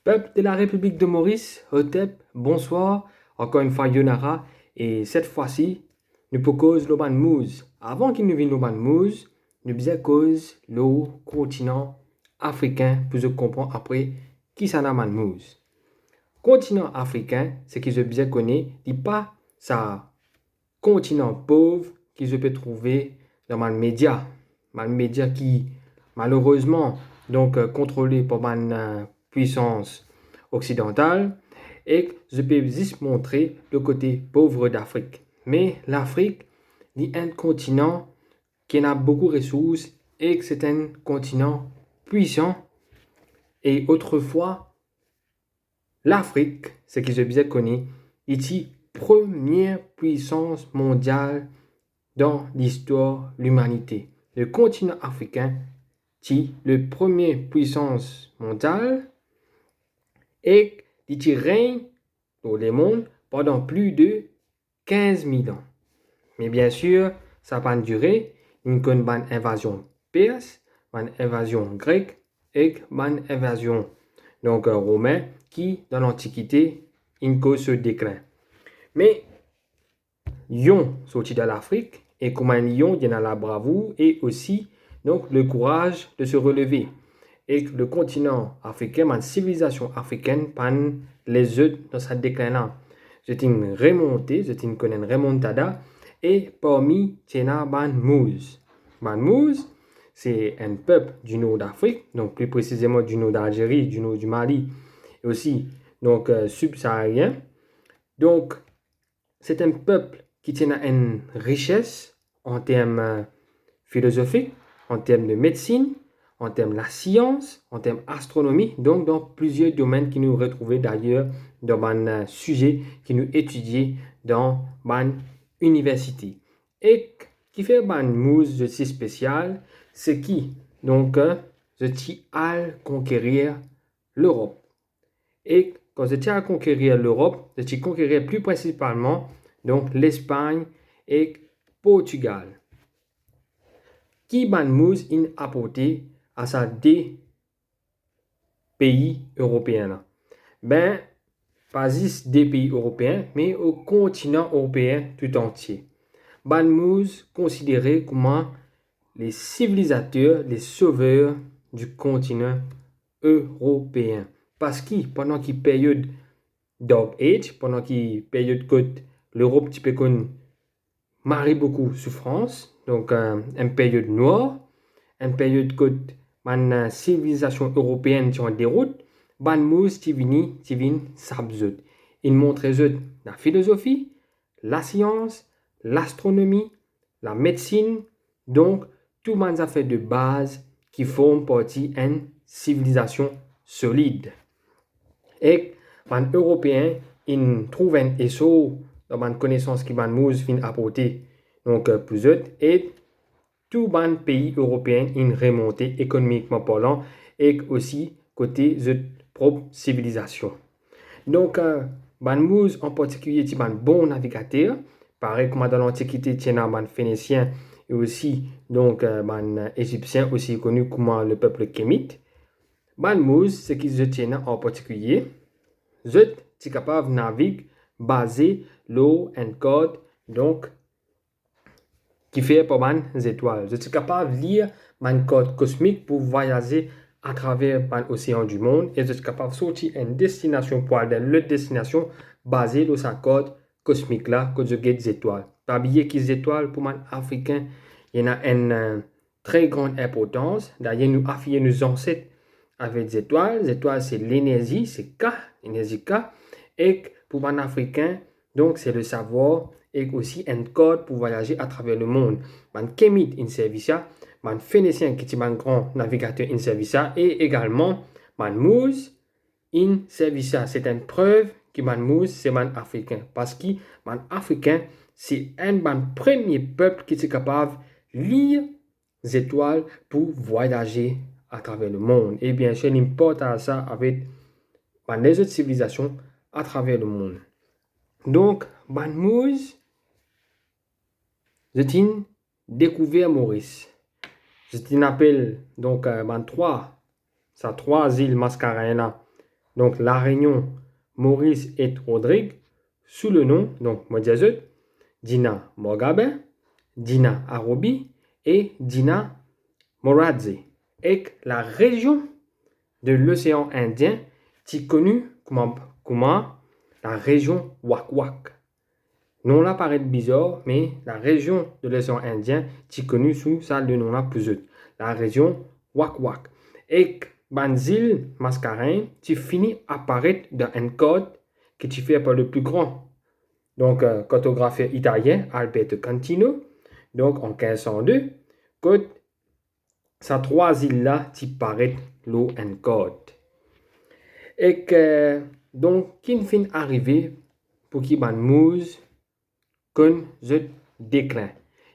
Peuple de la République de Maurice, Hotep, bonsoir. Encore une fois, Yonara. Et cette fois-ci, nous proposons le ban Mouz. Avant qu'il nous vienne le ban Mouz, nous disons cause le continent africain pour se comprendre après qui s'en a ban Mouz. Continent africain, c'est qui je bien connais, dit pas ça continent pauvre qui se peut trouver dans le média. Le média qui, malheureusement, donc contrôlé par une puissance occidentale et je peux juste montrer le côté pauvre d'Afrique. Mais l'Afrique est un continent qui a beaucoup de ressources et que c'est un continent puissant. Et autrefois, l'Afrique, ce que je bien connais, est première puissance mondiale dans l'histoire de l'humanité. Le continent africain est la première puissance mondiale et qui règne dans le monde pendant plus de 15 000 ans. Mais bien sûr, ça n'a pas duré. Il y a une invasion perse, une invasion grecque et une invasion donc romaine qui, dans l'Antiquité, une cause ce déclin. Mais Lyon sorti de l'Afrique et comme un lion, il y en a la bravoure et aussi donc le courage de se relever. Et le continent africain, la civilisation africaine, pan les autres dans sa déclin. C'est une remontée, c'est une remontada et parmi Tchena Ban Mouz. Ban Mouz, c'est un peuple du nord d'Afrique, donc plus précisément du nord d'Algérie, du nord du Mali et aussi donc subsaharien. Donc c'est un peuple qui tient une richesse en termes philosophiques, en termes de médecine, en termes de la science, en termes d'astronomie, donc dans plusieurs domaines qui nous retrouvent d'ailleurs dans un sujet qui nous étudions dans une université. Et qui fait un mousse de si spécial, c'est qui donc je tiens à conquérir l'Europe. Et quand je tiens à conquérir l'Europe, je tiens à conquérir plus principalement donc l'Espagne et Portugal. Qui ban mouz in apporté à ça des pays européens? Ben, pas juste des pays européens, mais au continent européen tout entier. Ban mouz considéré comme les civilisateurs, les sauveurs du continent européen. Parce que pendant qu'il période Dark Age, pendant qu'il période que l'Europe tu peux marie beaucoup souffrance, donc une période noire, une période que la civilisation européenne est en déroute, ban mouz qui vient s'absout. Il montre la philosophie, la science, l'astronomie, la médecine, donc tout le affaires de base qui forment partie d'une civilisation solide. Et les Européens, ils trouvent un essor dans une connaissance qui van mouz vient apporter donc plus autres et tout les pays européens une remontée économiquement parlant et aussi côté de propre civilisation. Donc ban mouz en particulier est un bon navigateur, pareil comme dans l'Antiquité tient un phénicien et aussi donc ban égyptien aussi connu comme le peuple kémite. Ban mouz ce qui se tient en particulier je suis capable de naviguer basé l'eau en code donc qui fait par les étoiles. Je suis capable de lire mon code cosmique pour voyager à travers l'océan du monde et je suis capable de sortir une destination pour aller dans l'autre destination basée sur sa code cosmique là que je guette des étoiles. Pas oublier que les étoiles pour les Africains, il y en a une très grande importance. D'ailleurs, nous affilions nos ancêtres avec des étoiles. Les étoiles, c'est l'énergie, c'est K, énergie K. Et pour les Africains, donc c'est le savoir et aussi un code pour voyager à travers le monde. Man Kémite in servicia, man Phénicien qui est un grand navigateur in servicia et également man Mouz in servicia. C'est une preuve que man Mouz c'est man Africain parce que man Africain c'est un premier peuple qui est capable de lire les étoiles pour voyager à travers le monde. Et bien sûr, il importe à ça avec les autres civilisations à travers le monde. Donc, man Mouz je t'ai découvert Maurice. Je t'ai appelé donc trois îles Mascarenas donc la Réunion, Maurice et Rodrigue, sous le nom, donc moi dis Dina Mogabe, Dina Arobi et Dina Moradze. Et la région de l'océan Indien est connue comme la région Wak-Wak. Non là paraît bizarre, mais la région de l'océan Indien est connue sous ça le nom là plus autre. La région Wak-Wak. Et Banzil Mascarin, tu finis apparaître dans un code que tu fais par le plus grand. Donc, cartographie italien Alberto Cantino, donc en 1502, que ces trois îles-là, tu paraît l'eau en code. Et que, donc, qui fin arrivé pour qui ban mouse, qu'on je déclin.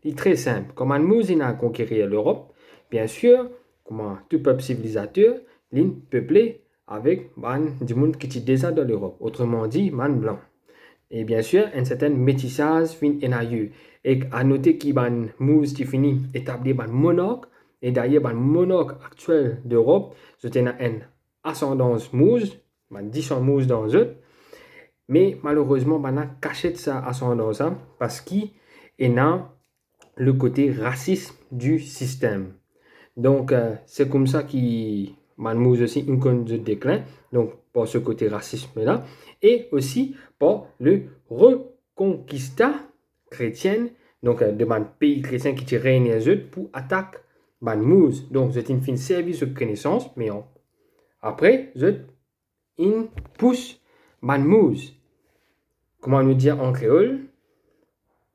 C'est très simple. Comme un mouse a conquérir l'Europe, bien sûr, comme tout peuple civilisateur, il peuplé avec du monde qui est déjà dans l'Europe. Autrement dit, man blanc. Et bien sûr, un certain métissage fin en et à noter qu'il ban mouse qui finit établi ban monarque et d'ailleurs ban monarque actuel d'Europe, c'est une ascendance mouse, ban 10 mouse dans eux, mais malheureusement ban a caché sa ascendance hein, parce qu'il a le côté raciste du système. Donc c'est comme ça qu'il ban mouse aussi une conne de déclin, donc pour ce côté racisme là. Et aussi par le reconquista chrétienne, donc de ban pays chrétien qui règne les autres pour attaquer ban mouse. Donc c'est une fin service de connaissance, mais après c'est une pousse ban mouse. Comment nous dire en créole?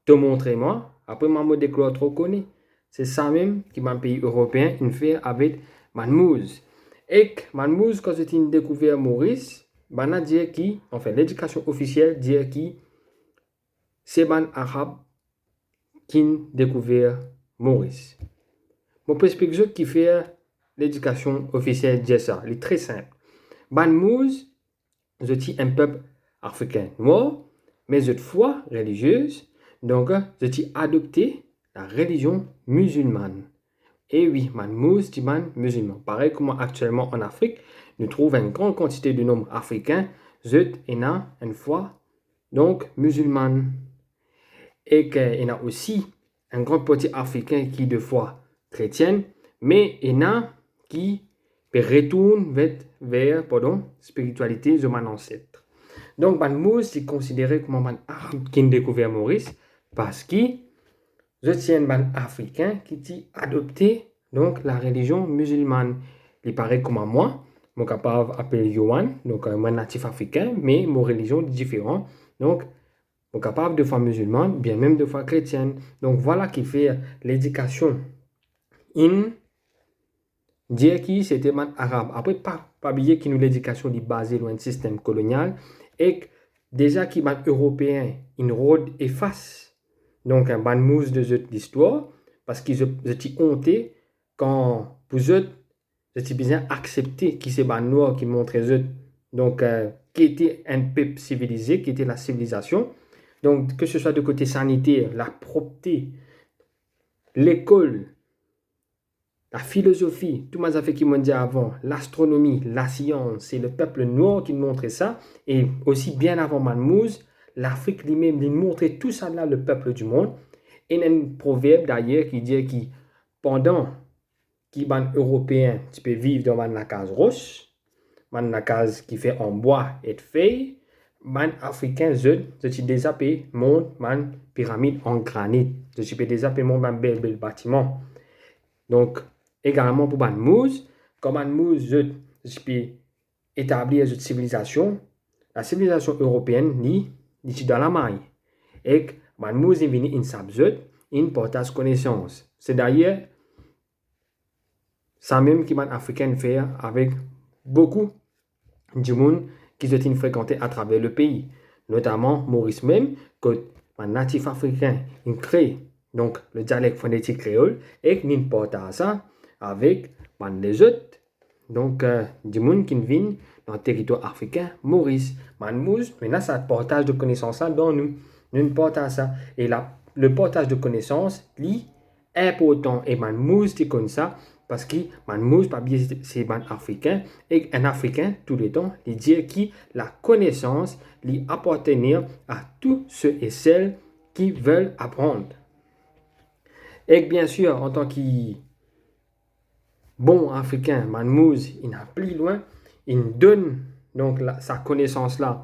Te montrer-moi. Après ma mot déclare trop connu. C'est ça même qui m'a pays européen une fait avec ban mouse. Et ban mouse quand c'est une découverte Maurice. Bana dire qui, enfin l'éducation officielle dit qui c'est ban arabe qui découvert Maurice. Mon peux expliquer qui fait l'éducation officielle dit ça. Il est très simple. Ban mouse, c'est un peuple africain noir, mais de foi religieuse, donc c'est adopté la religion musulmane. Et oui, man mouse, c'est man musulman. Pareil comme actuellement en Afrique, nous trouvons une grande quantité de nombres africains, zut et na, une foi, donc musulmane. Et qu'il y a aussi un grand parti africain qui est de foi chrétienne, mais il y a qui retourne vers spiritualité de mon ancêtre. Donc, man mouse est considéré comme un arabe qui a découvert Maurice parce qu'il y a un africain qui a adopté donc la religion musulmane. Il paraît comme moi, je suis capable d'appeler Yohan, donc un natif africain, mais mon religion est différente. Donc, je suis capable de foi musulmane, bien même de foi chrétienne. Donc, voilà qui fait l'éducation. Dire qui c'était man arabe. Après, pas oublier que l'éducation est basée sur un système colonial et déjà qui man européen, une road efface. Donc, un ban mousse de l'histoire parce qu'ils étaient hontés quand vous êtes bien accepté qui c'est ban noir qui montrait eux. Donc, qui était un peuple civilisé, qui était la civilisation. Donc, que ce soit de côté sanitaire, la propreté, l'école, la philosophie, tout ce qui m'ont dit avant, l'astronomie, la science, c'est le peuple noir qui montrait ça. Et aussi bien avant Manmouz, l'Afrique lui-même, il montrait tout ça là, le peuple du monde. Et il y a un proverbe d'ailleurs qui dit que pendant que les Européens tu peux vivre dans la case roche, la case qui fait en bois et de feuilles, les Africains, je déjà payé mon pyramide en granit. Je peux déjà payer mon bel bâtiment. Donc, également pour Banmouz, comme Banmouz, je peux établir une civilisation. La civilisation européenne, est dans la maille. Et Banmouz est venu in sabzut, in portage connaissance. C'est d'ailleurs ça même qui les Africains fait avec beaucoup de monde qui ont fréquenté à travers le pays. Notamment Maurice même, que un natif africain, il crée donc le dialecte phonétique créole et qu'il importe ça avec les autres, donc du monde qui vient dans le territoire africain, Maurice. Manmouz, maintenant ça partage de connaissances dans nous. Nous portons ça. Et là, le partage de connaissances, est important. Et Manmouz, c'est comme ça, parce que man mouz pas bien c'est ban africain et un africain tout le temps il dit qui la connaissance lui appartenir à tous ceux et celles qui veulent apprendre. Et bien sûr en tant que bon africain man mouz il n'a plus loin il donne donc sa connaissance là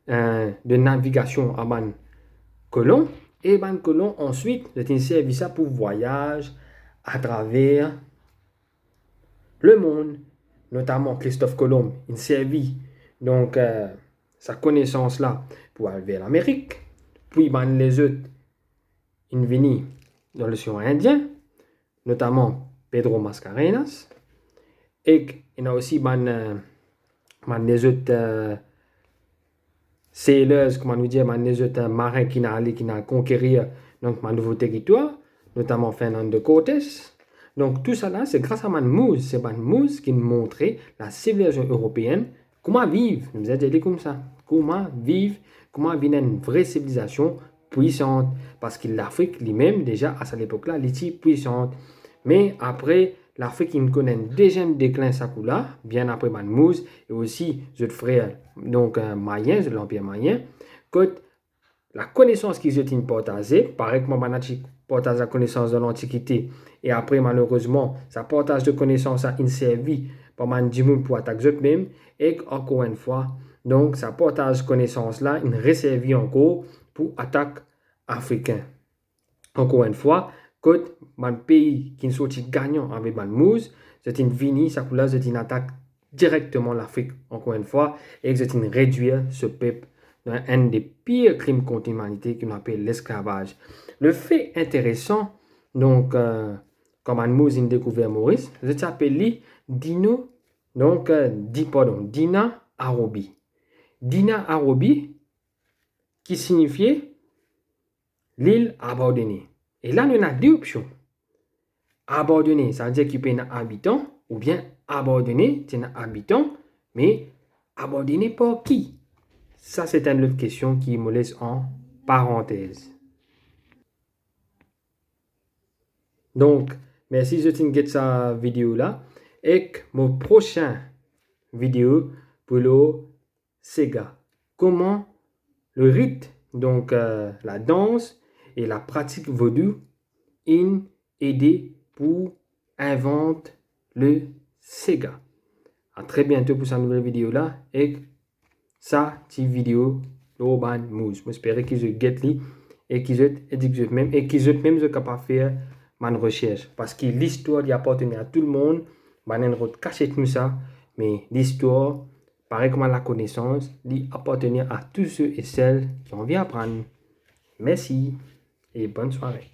de navigation à ban colon et ban colon ensuite c'est un service pour voyage à travers le monde, notamment Christophe Colomb, il servit donc sa connaissance là pour aller vers l'Amérique. Puis ben, les autres, ils viennent dans l'océan Indien, notamment Pedro Mascarenas. Et il y a aussi les autres sailors, comment nous dire, les autres marins qui ont conquéri donc un nouveau territoire, notamment Fernando Cortés. Donc tout ça là, c'est grâce à Manmouz. C'est Manmouz qui nous montrait la civilisation européenne, comment vivre, nous a dit comme ça, comment vivre une vraie civilisation puissante. Parce que l'Afrique lui-même, déjà à cette époque-là, elle était puissante. Mais après, l'Afrique, il connaît déjà un déclin Sakula, bien après Manmouz, et aussi les frères, donc Mayens, de l'Empire Mayen, que la connaissance qu'ils ont partagée, pareil que Manachi partage la connaissance de l'Antiquité, et après, malheureusement, sa partage de connaissances a servi par Mandimoun pour attaquer eux-mêmes, et encore une fois, donc, sa partage de connaissances-là, il resservit encore pour attaque africaine. Encore une fois, quand un pays qui est sorti gagnant avec Manmouz, c'est une vini, ça coule c'est une attaque directement l'Afrique, encore une fois, et c'est une réduire ce peuple dans un des pires crimes contre l'humanité qu'on appelle l'esclavage. Le fait intéressant, donc, comme Manmouz a découvert Maurice, je s'appelle Dino, donc, Dina Arobi. Dina Arobi, qui signifiait l'île abandonnée. Et là, on a deux options. Abandonné, ça veut dire qu'il y a un habitant, ou bien abandonné, c'est un habitant, mais abandonné par qui? Ça, c'est une autre question qui me laisse en parenthèse. Donc, merci de regarder cette vidéo là. Et mon prochain vidéo pour le Sega. Comment le rite, donc la danse et la pratique vaudou, in aider pour inventer le Sega. À très bientôt pour cette nouvelle vidéo là et ça petite vidéo l'Urban Moose. J'espère qu'ils se guettent et qu'ils se même et qu'ils se même sont capables de faire ma recherche parce que l'histoire appartenait à tout le monde. Manen route caché tout ça, mais l'histoire, pareil comme la connaissance, appartenait à tous ceux et celles qui ont envie d'apprendre. Merci et bonne soirée.